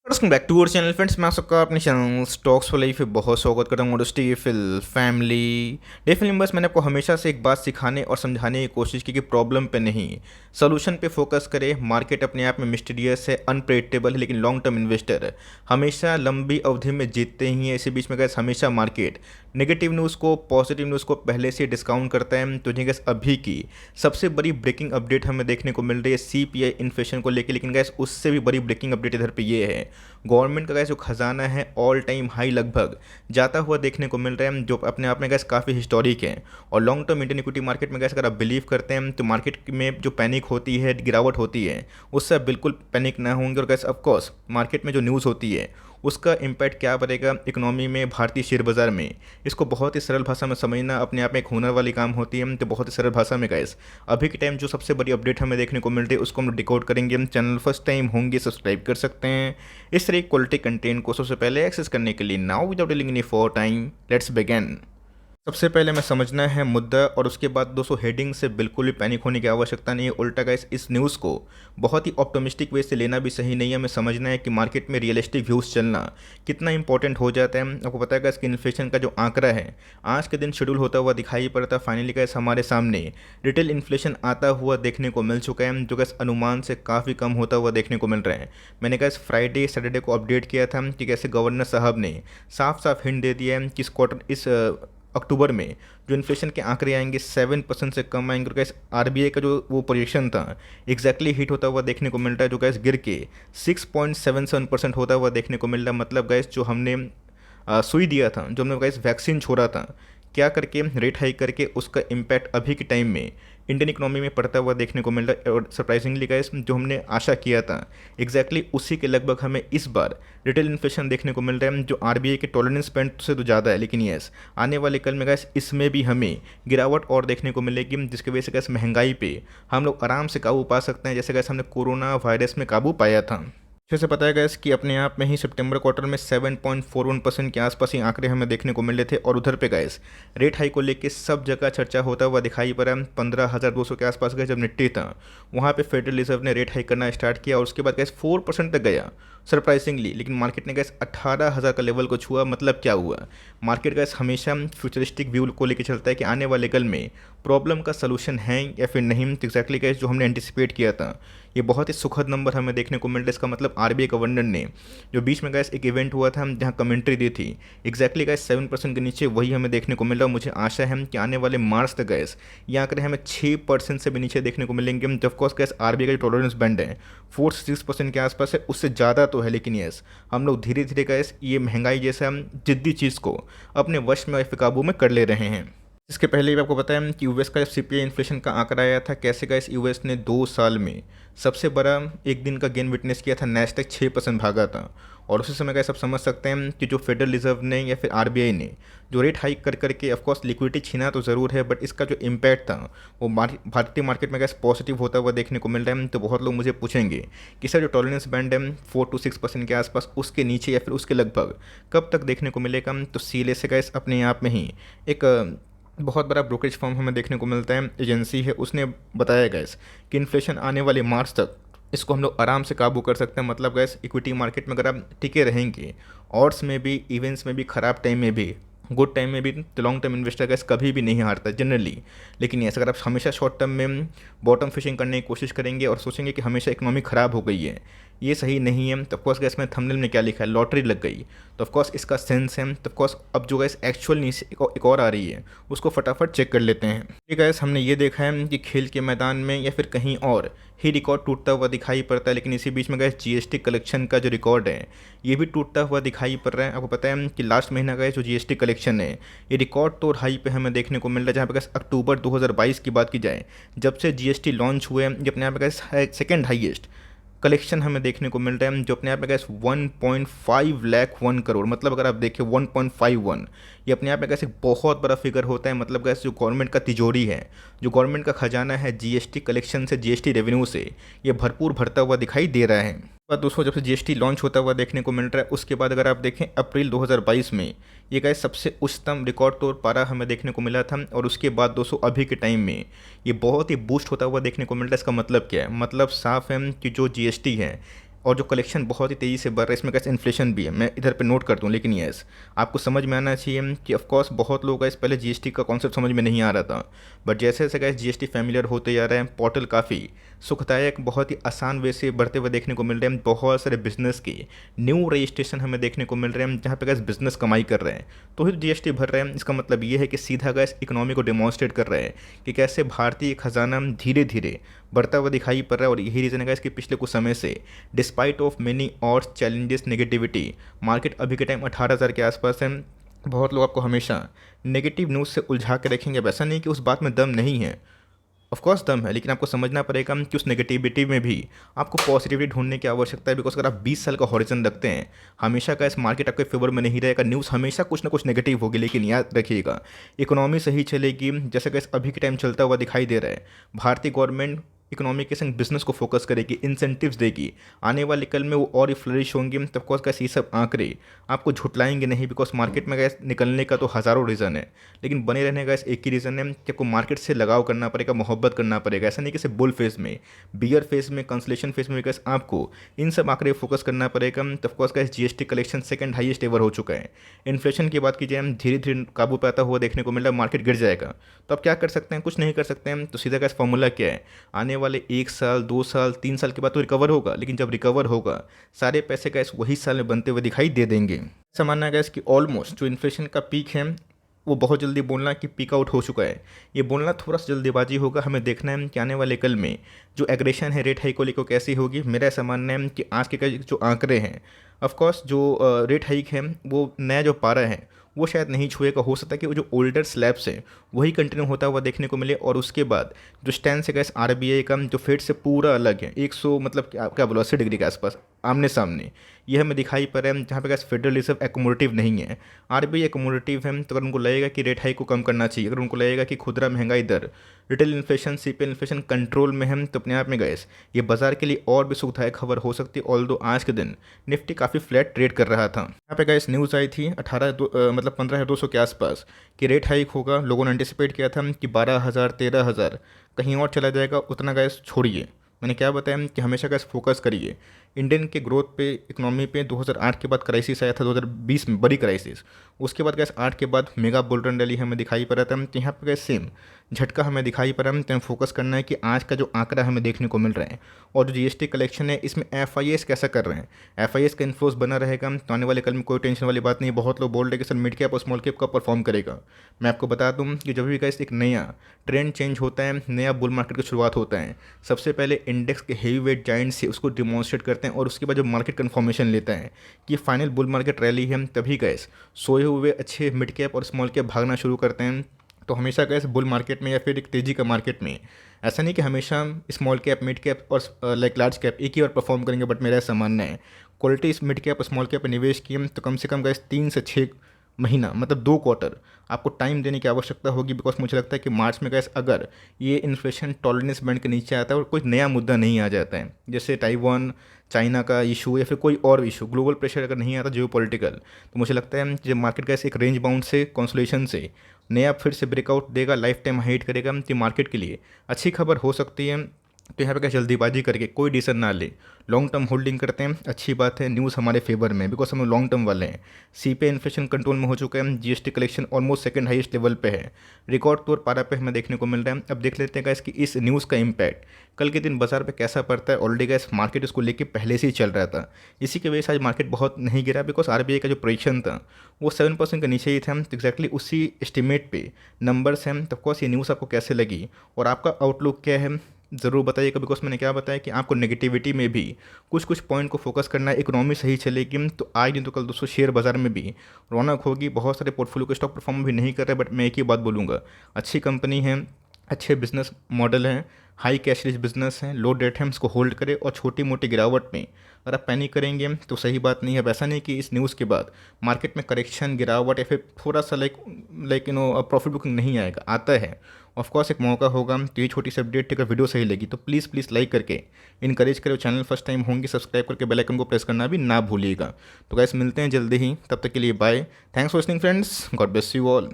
Welcome back to our channel friends. मैं सबका अपने चैनल स्टॉक्स फॉर लाइफ पे बहुत स्वागत करता हूँ। मॉडेस्टी फिल फैमिली डेफिनेटली बस मैंने आपको हमेशा से एक बात सिखाने और समझाने की कोशिश की कि प्रॉब्लम पे नहीं, सोल्यूशन पे फोकस करें। मार्केट अपने आप में मिस्टीरियस है, अनप्रेडिक्टेबल है, लेकिन लॉन्ग टर्म इन्वेस्टर हमेशा लंबी अवधि में जीतते ही हैं। इसी बीच में गैस हमेशा मार्केट नेगेटिव न्यूज़ को, पॉजिटिव न्यूज़ को पहले से डिस्काउंट करता है। तो गैस अभी की सबसे बड़ी ब्रेकिंग अपडेट हमें देखने को मिल रही है सीपीआई इन्फ्लेशन को लेकर, लेकिन गैस उससे भी बड़ी ब्रेकिंग अपडेट इधर पे ये है, गवर्नमेंट का गैस जो खजाना है ऑल टाइम हाई लगभग जाता हुआ देखने को मिल रहा है, जो अपने आप में गैस काफ़ी हिस्टोरिक है। और long term Indian equity market में गैस अगर आप बिलीव करते हैं तो मार्केट में जो पैनिक होती है, गिरावट होती है, उससे आप बिल्कुल पैनिक ना होंगे। और गैस ऑफकोर्स मार्केट में जो न्यूज़ होती है उसका इम्पैक्ट क्या पड़ेगा इकोनॉमी में, भारतीय शेयर बाजार में, इसको बहुत ही सरल भाषा में समझना अपने आप में एक हुनर वाली काम होती है। तो बहुत ही सरल भाषा में गैस अभी के टाइम जो सबसे बड़ी अपडेट हमें देखने को मिल रही है उसको हम डिकोड करेंगे। हम चैनल फर्स्ट टाइम होंगे सब्सक्राइब कर सकते हैं इस तरह क्वालिटी कंटेंट को सबसे पहले एक्सेस करने के लिए। Now without dealing any for time let's begin. सबसे पहले हमें समझना है मुद्दा, और उसके बाद दोस्तों हेडिंग से बिल्कुल भी पैनिक होने की आवश्यकता नहीं है। उल्टा गाइस इस न्यूज़ को बहुत ही ऑप्टिमिस्टिक वे से लेना भी सही नहीं है। हमें समझना है कि मार्केट में रियलिस्टिक व्यूज़ चलना कितना इंपॉर्टेंट हो जाता है। आपको पता है गाइस कि इन्फ्लेशन का जो आंकड़ा है आज के दिन शेड्यूल होता हुआ दिखाई पड़ता है। फाइनली गाइस हमारे सामने रिटेल इन्फ्लेशन आता हुआ देखने को मिल चुका है, जो गाइस अनुमान से काफ़ी कम होता हुआ देखने को मिल रहा है। मैंने गाइस फ्राइडे सैटरडे को अपडेट किया था कि कैसे गवर्नर साहब ने साफ साफ हिंट दे दिया है कि इस क्वार्टर, इस अक्टूबर में जो इन्फ्लेशन के आंकड़े आएंगे 7% से कम आएंगे। और गैस आरबीआई का जो वो प्रोजेक्शन था एग्जैक्टली हिट होता हुआ देखने को मिल रहा है, जो गैस गिर के 6.77% होता हुआ देखने को मिल रहा है। मतलब गैस जो हमने सुई दिया था, जो हमने गैस वैक्सीन छोड़ा था, क्या करके रेट हाइक करके उसका इम्पैक्ट अभी के टाइम में इंडियन इकोनॉमी में पड़ता हुआ देखने को मिल रहा है। और सरप्राइजिंगली गाइस जो हमने आशा किया था एग्जैक्टली उसी के लगभग हमें इस बार रिटेल इन्फ्लेशन देखने को मिल रहा है, जो आरबीआई के टॉलरेंस बैंड से तो ज़्यादा है। लेकिन यस, आने वाले कल में गाइस इसमें भी हमें गिरावट और देखने को मिलेगी, जिसकी वजह से गाइस महंगाई पे हम लोग आराम से काबू पा सकते हैं, जैसे गाइस हमने कोरोना वायरस में काबू पाया था। अच्छे से पता है गैस कि अपने आप में ही सितंबर क्वार्टर में 7.41% के आसपास ही आंकड़े हमें देखने को मिले थे। और उधर पे गैस रेट हाई को लेके सब जगह चर्चा होता हुआ दिखाई पड़ा। 15,200 के आसपास गए जब निफ्टी था, वहाँ पे फेडरल रिजर्व ने रेट हाइक करना स्टार्ट किया और उसके बाद गैस 4% तक गया सरप्राइजिंगली। लेकिन मार्केट ने गैस 18,000 का लेवल को छुआ। मतलब क्या हुआ, मार्केट गैस हमेशा फ्यूचरिस्टिक व्यू को लेकर चलता है कि आने वाले कल में प्रॉब्लम का सलूशन है या फिर नहीं। तो एक्जैक्टली गैस जो हमने एंटिसिपेट किया था ये बहुत ही सुखद नंबर हमें देखने को मिल रहा है। इसका मतलब आरबीआई गवर्नर ने जो बीच में गैस एक इवेंट हुआ था जहां कमेंट्री दी थी, एग्जैक्टली गैस 7% के नीचे वही हमें देखने को मिल रहा है। मुझे आशा है कि आने वाले मार्च तक गैस ये आंकड़े हमें 6% से भी नीचे देखने को मिलेंगे। जब कोर्स गैस आरबीआई का जो टॉलरेंस बैंड है 4 से 6% के आसपास है, उससे ज़्यादा तो है। लेकिन यस, हम लोग धीरे धीरे गैस ये महंगाई जैसा जिद्दी चीज़ को अपने वश में काबू में कर ले रहे हैं। इसके पहले भी आपको पता है कि यूएस का जब सीपीआई इन्फ्लेशन का आंकड़ा आया था, कैसे गैस यूएस ने 2 साल में सबसे बड़ा एक दिन का गेन विटनेस किया था, नैस्डैक 6% भागा था। और उसी समय गैस आप समझ सकते हैं कि जो फेडरल रिजर्व ने या फिर आरबीआई ने जो रेट हाइक कर करके ऑफकोर्स लिक्विडिटी छीना तो ज़रूर है, बट इसका जो इम्पैक्ट था वो भारतीय मार्केट में गैस पॉजिटिव होता हुआ देखने को मिल रहा है। तो बहुत लोग मुझे पूछेंगे कि सर जो टॉलरेंस बैंड है 4 से 6% के आसपास, उसके नीचे या फिर उसके लगभग कब तक देखने को मिलेगा। तो सीले से गैस अपने आप में ही एक बहुत बड़ा ब्रोकरेज फर्म हमें देखने को मिलता है, एजेंसी है, उसने बताया गैस कि इन्फ्लेशन आने वाले मार्च तक इसको हम लोग आराम से काबू कर सकते हैं। मतलब गैस इक्विटी मार्केट में अगर आप टिके रहेंगे, ऑड्स में भी, इवेंट्स में भी, ख़राब टाइम में भी, गुड टाइम में भी, तो लॉन्ग टर्म इन्वेस्टर गैस कभी भी नहीं हारता जनरली। लेकिन ऐसा अगर आप हमेशा शॉर्ट टर्म में बॉटम फिशिंग करने की कोशिश करेंगे और सोचेंगे कि हमेशा इकोनॉमी ख़राब हो गई है, ये सही नहीं है। तो ऑफकोर्स गैस में थंबनेल में क्या लिखा है, लॉटरी लग गई, तो ऑफकोर्स इसका सेंस है। तो ऑफकोर्स अब जो गैस एक्चुअल न्यूज़ एक और आ रही है उसको फटाफट चेक कर लेते हैं। ये गैस हमने ये देखा है कि खेल के मैदान में या फिर कहीं और ही रिकॉर्ड टूटता हुआ दिखाई पड़ता है, लेकिन इसी बीच में गैस जीएसटी कलेक्शन का जो रिकॉर्ड है ये भी टूटता हुआ दिखाई पड़ रहा है। आपको पता है कि लास्ट महीना का जो जीएसटी कलेक्शन है ये रिकॉर्ड तोड़ हाई पे हमें देखने को मिल रहा है, जहाँ पे गैस अक्टूबर 2022 की बात की जाए, जब से जीएसटी लॉन्च हुए, ये अपने आप में गैस सेकेंड हाईएस्ट कलेक्शन हमें देखने को मिल रहा है, जो अपने आप में गैस 1.5 लाख 1 करोड़। मतलब अगर आप देखें 1.51, ये अपने आप में गैस एक बहुत बड़ा फिगर होता है। मतलब गैस जो गवर्नमेंट का तिजोरी है, जो गवर्नमेंट का खजाना है, जीएसटी कलेक्शन से, जीएसटी रेवेन्यू से ये भरपूर भरता हुआ दिखाई दे रहा है। बाद दोस्तों जब से जीएसटी लॉन्च होता हुआ देखने को मिल रहा है, उसके बाद अगर आप देखें अप्रैल 2022 में ये गैस सबसे उच्चतम रिकॉर्ड तोड़ पारा हमें देखने को मिला था। और उसके बाद दोस्तों अभी के टाइम में ये बहुत ही बूस्ट होता हुआ देखने को मिल रहा है। इसका मतलब क्या है, मतलब साफ है कि जो जीएसटी है और जो कलेक्शन बहुत ही तेज़ी से बढ़ रहा है, इसमें कैसे इन्फ्लेशन भी है, मैं इधर पे नोट कर दूँ। लेकिन यस, आपको समझ में आना चाहिए कि ऑफ कोर्स बहुत लोगों का इस पहले जीएसटी का कॉन्सेप्ट समझ में नहीं आ रहा था, बट जैसे जैसे गैस जीएसटी फैमिलियर होते जा रहे हैं, पोर्टल काफ़ी सुखदायक, बहुत ही आसान वे से बढ़ते हुए देखने को मिल रहे हैं। बहुत सारे बिजनेस के न्यू रजिस्ट्रेशन हमें देखने को मिल रहे हैं, जहाँ पे गैस बिजनेस कमाई कर रहे हैं तो ही जीएसटी भर रहे हैं। इसका मतलब ये है कि सीधा गैस इकोनॉमी को डेमोन्स्ट्रेट कर रहे हैं कि कैसे भारतीय खजाना धीरे धीरे बढ़ता हुआ दिखाई पड़ रहा है। और यही रीज़न है कि पिछले कुछ समय से डिस्पाइट ऑफ मेनी और चैलेंजेस नेगेटिविटी, मार्केट अभी के टाइम 18,000 के आसपास है। बहुत लोग आपको हमेशा नेगेटिव न्यूज़ से उलझा के रखेंगे। वैसा नहीं कि उस बात में दम नहीं है, ऑफ कोर्स दम है, लेकिन आपको समझना पड़ेगा कि उस नेगेटिविटी में भी आपको पॉजिटिविटी ढूंढने की आवश्यकता है। बिकॉज अगर आप 20 साल का हॉरिजन रखते हैं, हमेशा का इस मार्केट आपके फेवर में नहीं रहेगा, न्यूज़ हमेशा कुछ ना कुछ नेगेटिव होगी। लेकिन याद रखिएगा, इकोनॉमी सही चलेगी जैसे कि अभी के टाइम चलता हुआ दिखाई दे रहा है। भारतीय गवर्नमेंट इकोनॉमी के संग बिजनेस को फोकस करेगी, इंसेंटिव्स देगी, आने वाले कल में वो और ही फ्लरिश होंगे। तब कोर्स कैसे ये सब आंकड़े आपको झुटलाएंगे नहीं, बिकॉज मार्केट में गैस निकलने का तो हज़ारों रीज़न है, लेकिन बने रहने का एक ही रीज़न है कि आपको मार्केट से लगाव करना पड़ेगा, मोहब्बत करना पड़ेगा। ऐसा नहीं कि सिर्फ बुल फेज में, बियर फेज में, कंसलेशन फेज में गैस आपको इन सब आंकड़े फोकस करना पड़ेगा। तब course gas GST collection second highest ever हो चुका है। इन्फ्लेशन की बात कीजिए, हम धीरे धीरे काबू पाता हुआ देखने को मिल रहा है, मार्केट गिर जाएगा। तो आप क्या कर सकते हैं? कुछ नहीं कर सकते हैं। तो सीधा गैस फॉर्मूला क्या है? आने वाले 1 साल, 2 साल, 3 साल के बाद तो रिकवर होगा, लेकिन जब रिकवर होगा सारे पैसे गैस वही साल में बनते हुए दिखाई दे देंगे। ऐसा मानना है गैस कि ऑलमोस्ट जो इन्फ्लेशन का पीक है वो बहुत जल्दी बोलना कि पीक आउट हो चुका है, ये बोलना थोड़ा सा जल्दीबाजी होगा। हमें देखना है कि आने वाले कल में जो एग्रेशन है रेट हाइक को लेकर कैसी होगी। मेरा ऐसा मानना है कि आज के जो आंकड़े हैं, ऑफकोर्स जो रेट हाइक है वो नया जो पारा है वो शायद नहीं छुएगा। हो सकता है कि वो जो ओल्डर स्लैब्स हैं वही कंटिन्यू होता हुआ देखने को मिले। और उसके बाद जो स्टैंड है गैस आरबीआई का, जो फेड से पूरा अलग है, 100 मतलब क्या बोलो 80 डिग्री के आसपास आमने सामने, यह हमें दिखाई पड़ रहा है। जहाँ पे गैस फेडरल रिजर्व एकोमोडेटिव नहीं है, आरबीआई एकोमोडेटिव है। तो अगर उनको लगेगा कि रेट हाइक को कम करना चाहिए, अगर उनको लगेगा कि खुदरा महंगाई दर, retail inflation, CPI inflation control में है, तो अपने आप में गैस ये बाजार के लिए और भी सुखदायक खबर हो सकती है। ऑल्दो आज के दिन निफ्टी काफ़ी फ्लैट ट्रेड कर रहा था। यहाँ पे गैस न्यूज़ आई थी 15,200 के आसपास कि रेट हाइक होगा। लोगों ने एंटिसिपेट किया था कि 12,000, 13,000 कहीं और चला जाएगा। उतना गैस छोड़िए, मैंने क्या बताया कि हमेशा गैस फोकस करिए इंडियन के ग्रोथ पे, इकोनॉमी पे। 2008 के बाद क्राइसिस आया था, 2020 में बड़ी क्राइसिस, उसके बाद गैस 8 के बाद मेगा बुल रन रैली हमें दिखाई पड़ा था। तो यहाँ पर गैस सेम झटका हमें दिखाई पड़ा। तो हमें फोकस करना है कि आज का जो आंकड़ा हमें देखने को मिल रहा है और जो जीएसटी कलेक्शन है इसमें एफआईएस कैसा कर रहे हैं, एफआईएस का इन्फ्लोस बना रहेगा। तो आने वाले कल में कोई टेंशन वाली बात नहीं। बहुत लोग बोल रहे हैं कि सर मिड कैप और स्मॉल कैप का परफॉर्म करेगा। मैं आपको बता दूं कि जब भी गैस एक नया ट्रेंड चेंज होता है, नया बुल मार्केट की शुरुआत होता है, सबसे पहले इंडेक्स के हेवी वेट जाइंट से उसको डिमॉन्स्ट्रेट करते हैं और उसके बाद जब मार्केट कन्फर्मेशन लेता है कि फाइनल बुल मार्केट रैली है, तभी गैस सोए हुए अच्छे मिड कैप और स्मॉल कैप भागना शुरू करते हैं। तो हमेशा गैस बुल मार्केट में या फिर एक तेज़ी का मार्केट में ऐसा नहीं कि हमेशा स्मॉल कैप, मिड कैप और लाइक लार्ज कैप एक ही बार परफॉर्म करेंगे। बट मेरा ऐसा मानना है क्वालिटी इस मिड कैप, स्मॉल कैप पर निवेश किए तो कम से कम गैस 3 से 6 महीना, मतलब 2 क्वार्टर आपको टाइम देने की आवश्यकता होगी। बिकॉज मुझे लगता है कि मार्च में गैस अगर ये इन्फ्लेशन टॉलरेंस बैंड के नीचे आता है और कोई नया मुद्दा नहीं आ जाता है, जैसे ताइवान, चाइना का इशू या फिर कोई और इशू, ग्लोबल प्रेशर अगर नहीं आता जियो पॉलिटिकल, तो मुझे लगता है जब मार्केट गैस एक रेंज बाउंड से, कंसोलिडेशन से नया फिर से ब्रेकआउट देगा, लाइफ टाइम हाइट करेगा, तो मार्केट के लिए अच्छी खबर हो सकती है। तो यहाँ पे क्या जल्दीबाजी करके कोई डिसीजन ना ले, लॉन्ग टर्म होल्डिंग करते हैं, अच्छी बात है। न्यूज़ हमारे फेवर में, बिकॉज हम लॉन्ग टर्म वाले हैं। सीपीआई इन्फ्लेशन कंट्रोल में हो चुका है, GST collection almost second highest level पे है, रिकॉर्ड तौर पारा पे हमें देखने को मिल रहा है। अब देख लेते हैं गाइस कि इस न्यूज़ का इम्पैक्ट कल के दिन बाजार पे कैसा पड़ता है। ऑलरेडी गाइस मार्केट इसको लेके पहले से ही चल रहा था, इसी की वजह से आज मार्केट बहुत नहीं गिरा। बिकॉज आरबीआई का जो प्रोजेक्शन था वो 7% के नीचे ही था। तो एक्जैक्टली उसी एस्टिमेट पे नंबर्स हैं। तो ऑफकोर्स ये न्यूज़ आपको कैसे लगी और आपका आउटलुक क्या है ज़रूर बताइएगा। बिकॉज मैंने क्या बताया कि आपको नेगेटिविटी में भी कुछ कुछ पॉइंट को फोकस करना है। इकोनॉमी सही चलेगी तो आज नहीं तो कल दोस्तों शेयर बाजार में भी रौनक होगी। बहुत सारे पोर्टफोलियो के स्टॉक परफॉर्म भी नहीं कर रहे, बट मैं एक ही बात बोलूँगा, अच्छी कंपनी है, अच्छे बिजनेस मॉडल हैं, हाई कैश रिच बिजनेस हैं, लो डेट है, इसको होल्ड करें। और छोटी मोटी गिरावट में अगर आप पैनिक करेंगे तो सही बात नहीं है। वैसा नहीं कि इस न्यूज़ के बाद मार्केट में करेक्शन, गिरावट या फिर थोड़ा सा लाइक प्रॉफिट बुकिंग नहीं आएगा, आता है ऑफकोर्स एक मौका होगा। तो ये छोटी सी अपडेट अगर वीडियो सही लगी तो प्लीज़ लाइक करके इनकरेज करें। चैनल फर्स्ट टाइम होंगे सब्सक्राइब करके बेल आइकन को प्रेस करना भी ना भूलिएगा। तो गाइस मिलते हैं जल्दी ही, तब तक के लिए bye. Thanks for listening friends, God bless you all.